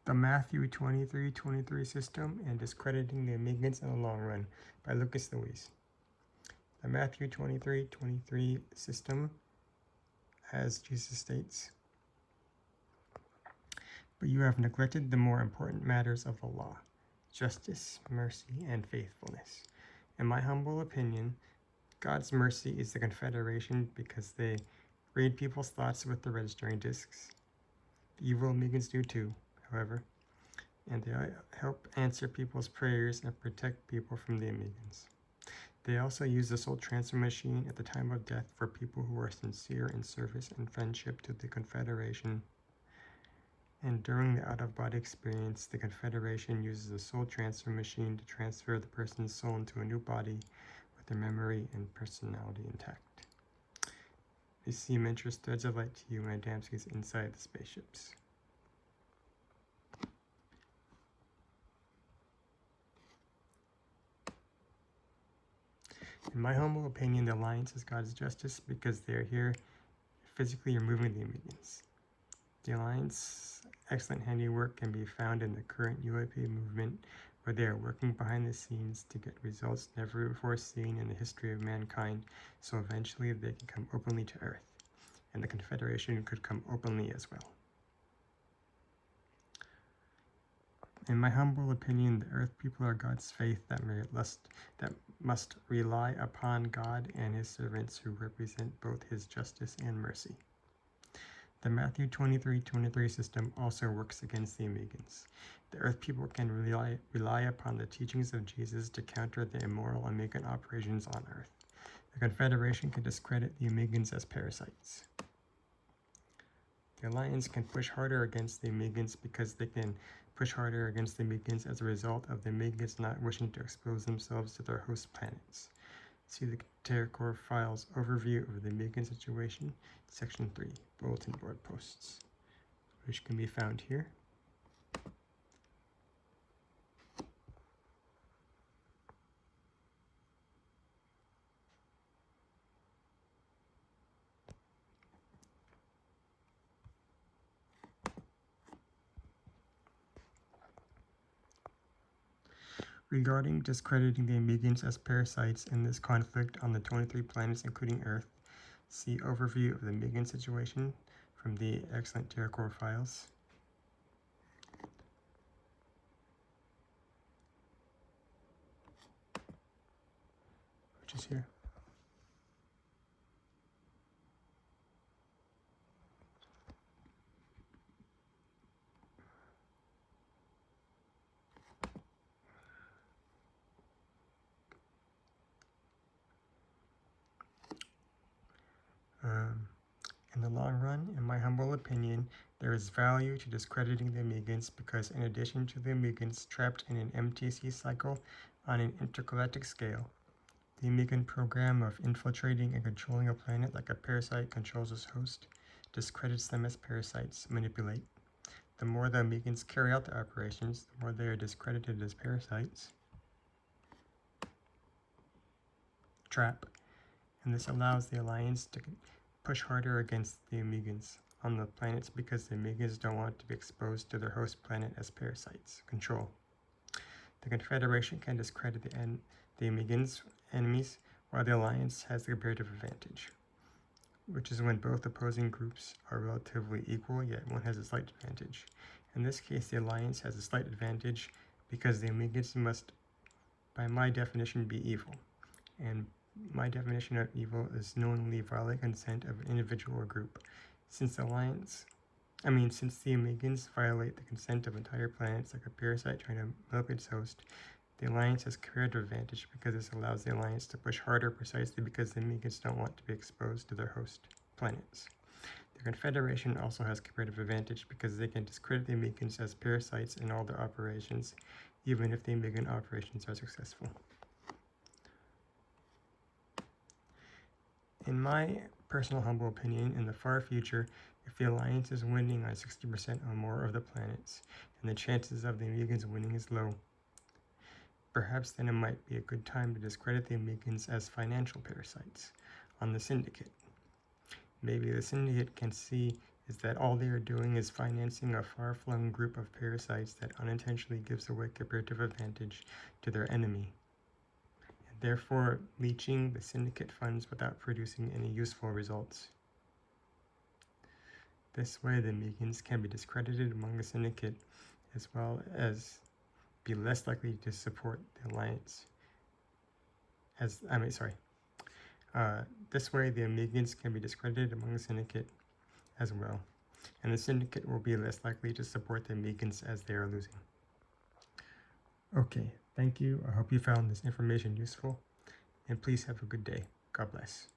The Mathew 23:23 System and Discrediting the Omegans in the Long Run by Lucus Louize. The Mathew 23:23 System, as Jesus states, "But you have neglected the more important matters of the law, justice, mercy, and faithfulness. In my humble opinion, God's mercy is the Confederation because they read people's thoughts with the registering discs. The evil Omegans do too, however, and they help answer people's prayers and protect people from the Omegans. They also use the soul transfer machine at the time of death for people who are sincere in service and friendship to the Confederation. And during the out-of-body experience, the Confederation uses the soul transfer machine to transfer the person's soul into a new body with their memory and personality intact. These see Menger's threads of light to you and Adamski's Inside the Spaceships." In my humble opinion, the Alliance is God's justice because they are here physically removing the Omegans. The Alliance's excellent handiwork can be found in the current UAP movement, where they are working behind the scenes to get results never before seen in the history of mankind, so eventually they can come openly to Earth, and the Confederation could come openly as well. In my humble opinion, the Earth people are God's faith that must rely upon God and His servants who represent both His justice and mercy. The Mathew 23:23 system also works against the Omegans. The Earth people can rely upon the teachings of Jesus to counter the immoral Omegan operations on Earth. The Confederation can discredit the Omegans as parasites. The Alliance can push harder against the Omegans because they can push harder against the Omegans as a result of the Omegans not wishing to expose themselves to their host planets. See the TerraCore Files overview of the Omegan situation, Section 3, Bulletin Board Posts, which can be found here. Regarding discrediting the Omegans as parasites in this conflict on the 23 planets including Earth, see overview of the Omegan situation from the excellent TerraCore Files. Which is here. In the long run, in my humble opinion, there is value to discrediting the Omegans because in addition to the Omegans trapped in an MTC cycle on an intergalactic scale, the Omegan program of infiltrating and controlling a planet like a parasite controls its host discredits them as parasites manipulate. The more the Omegans carry out their operations, the more they are discredited as parasites. Trap. And this allows the Alliance to push harder against the Omegans on the planets because the Omegans don't want to be exposed to their host planet as parasites. Control. The Confederation can discredit the Omegans' enemies while the Alliance has the comparative advantage, which is when both opposing groups are relatively equal, yet one has a slight advantage. In this case, the Alliance has a slight advantage because the Omegans must, by my definition, be evil. And my definition of evil is knowingly violate consent of an individual or group. Since the Omegans violate the consent of entire planets like a parasite trying to milk its host, the Alliance has comparative advantage because this allows the Alliance to push harder precisely because the Omegans don't want to be exposed to their host planets. The Confederation also has comparative advantage because they can discredit the Omegans as parasites in all their operations, even if the Omegan operations are successful. In my personal humble opinion, in the far future, if the Alliance is winning on 60% or more of the planets, and the chances of the Omegans winning is low, perhaps then it might be a good time to discredit the Omegans as financial parasites on the Syndicate. Maybe the Syndicate can see is that all they are doing is financing a far-flung group of parasites that unintentionally gives away comparative advantage to their enemy, and therefore leeching the syndicate funds without producing any useful results. This way, the Omegans can be discredited among the syndicate, as well as be less likely to support the alliance. This way, the Omegans can be discredited among the syndicate as well, and the syndicate will be less likely to support the Omegans as they are losing. Okay, thank you. I hope you found this information useful, and please have a good day. God bless.